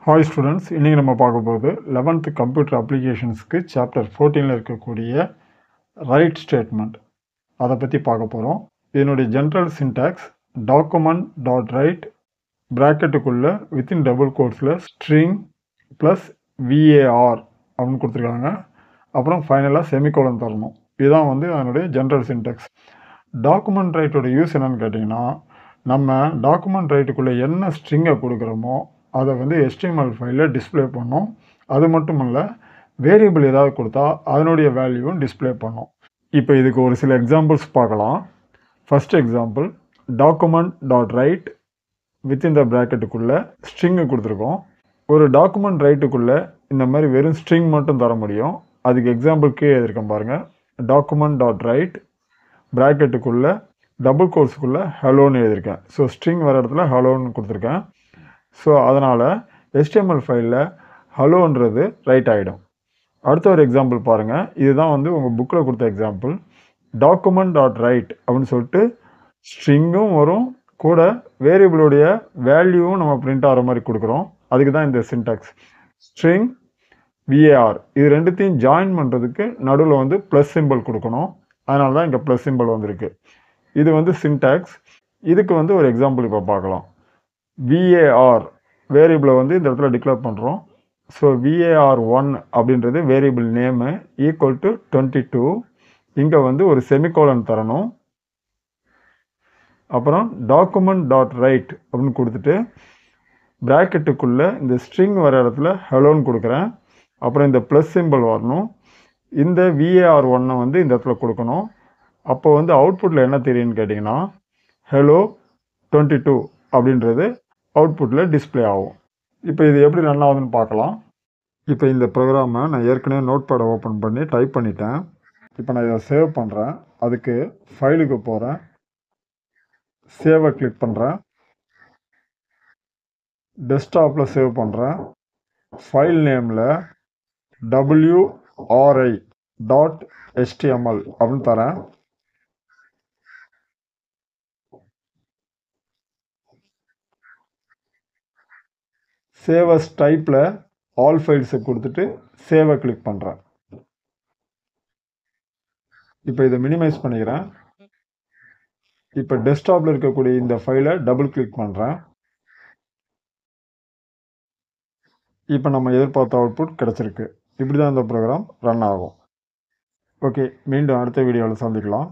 Hi students, இன்றைக்கி நம்ம பார்க்க போகிறது 11th கம்ப்யூட்டர் அப்ளிகேஷன்ஸ்க்கு சாப்டர் 14ல் இருக்கக்கூடிய ரைட் ஸ்டேட்மெண்ட் அதை பற்றி பார்க்க போகிறோம். இதனுடைய general syntax document dot write ப்ராக்கெட்டுக்குள்ளே வித்தின் டபுள் கோட்ஸில் ஸ்ட்ரிங் ப்ளஸ் விஏஆர் அப்படின்னு கொடுத்துருக்காங்க. அப்புறம் ஃபைனலாக செமிகோலன் தரணும். இதுதான் அதனுடைய ஜென்ரல் சின்டாக்ஸ். டாக்குமெண்ட் ரைட்டோட யூஸ் என்னென்னு கேட்டிங்கன்னா, நம்ம டாக்குமெண்ட் ரைட்டுக்குள்ளே என்ன ஸ்ட்ரிங்கை கொடுக்குறோமோ அதை HTML ஃபைலில் டிஸ்பிளே பண்ணோம். அது மட்டும் இல்லை, வேரியபிள் ஏதாவது கொடுத்தா அதனுடைய வேல்யூவும் டிஸ்பிளே பண்ணோம். இப்போ இதுக்கு ஒரு சில எக்ஸாம்பிள்ஸ் பார்க்கலாம். First example, document dot write within the ப்ராக்கெட்டுக்குள்ளே ஸ்ட்ரிங்கு கொடுத்துருக்கோம். ஒரு டாக்குமெண்ட் ரைட்டுக்குள்ளே இந்த மாதிரி வெறும் ஸ்ட்ரிங் மட்டும் தர முடியும். அதுக்கு எக்ஸாம்பிள் கீழே எழுதியிருக்கேன் பாருங்கள். டாக்குமெண்ட் டாட் ரைட் ப்ராக்கெட்டுக்குள்ளே டபுள் கோர்ஸுக்குள்ளே ஹலோன்னு எழுதியிருக்கேன். ஸோ ஸ்ட்ரிங் வர இடத்துல ஹலோன்னு கொடுத்துருக்கேன். ஸோ அதனால் HTML ஃபைலில் ஹலோன்றது ரைட் ஆகிடும். அடுத்த ஒரு எக்ஸாம்பிள் பாருங்கள். இதுதான் உங்கள் புக்கில் கொடுத்த எக்ஸாம்பிள். டாக்குமெண்ட் டாட் ரைட் அப்படின்னு சொல்லிட்டு ஸ்ட்ரிங்கும் வரும், கூட வேரியபிளுடைய வேல்யூவும் நம்ம பிரிண்ட் ஆகிற மாதிரி கொடுக்குறோம். அதுக்கு தான் இந்த சின்டாக்ஸ் ஸ்ட்ரிங் விஏஆர். இது ரெண்டுத்தையும் ஜாயின் பண்ணுறதுக்கு நடுவில் ப்ளஸ் சிம்பிள் கொடுக்கணும். அதனால தான் இங்கே ப்ளஸ் சிம்பிள் வந்திருக்கு. இது சின்டாக்ஸ். இதுக்கு ஒரு எக்ஸாம்பிள் இப்போ பார்க்கலாம். விஏஆர் வேரியபிளை இந்த இடத்துல டிக்ளேர் பண்ணுறோம். ஸோ VAR1 அப்படின்றது வேரியபிள் நேமு ஈக்குவல் டு 22. இங்கே ஒரு செமிகோலன் தரணும். அப்புறம் டாக்குமெண்ட் டாட் ரைட் அப்படின்னு கொடுத்துட்டு ப்ராக்கெட்டுக்குள்ளே இந்த ஸ்ட்ரிங் வர இடத்துல ஹலோன்னு கொடுக்குறேன். அப்புறம் இந்த ப்ளஸ் சிம்பிள் வரணும். இந்த VAR1 இந்த இடத்துல கொடுக்கணும். அப்போ அவுட்புட்டில் என்ன தெரியும்னு கேட்டிங்கன்னா, ஹலோ 22 அப்படின்றது அவுட்புட்டில் டிஸ்பிளே ஆகும். இப்போ இது எப்படி ரன் ஆகுதுன்னு பார்க்கலாம். இப்போ இந்த ப்ரோக்ராமை நான் ஏற்கனவே நோட் பேடை ஓப்பன் பண்ணி டைப் பண்ணிட்டேன். இப்போ நான் இதை சேவ் பண்ணுறேன். அதுக்கு ஃபைலுக்கு போகிறேன், சேவை கிளிக் பண்ணுறேன், டெஸ்க்டாப்பில் சேவ் பண்ணுறேன். ஃபைல் நேமில் wri.html அப்படின்னு தரேன். சேவ் அஸ் டைப்பில் ஆல் ஃபைல்ஸை கொடுத்துட்டு சேவை கிளிக் பண்ணுறேன். இப்போ இதை மினிமைஸ் பண்ணிக்கிறேன். இப்போ டெஸ்க்டாப்பில் இருக்கக்கூடிய இந்த ஃபைலை டபுள் கிளிக் பண்ணுறேன். இப்போ நம்ம எதிர்பார்த்த அவுட்புட் கிடச்சிருக்கு. இப்படி தான் இந்த ப்ரோக்ராம் ரன் ஆகும். ஓகே, மீண்டும் அடுத்த வீடியோவில் சந்திக்கலாம்.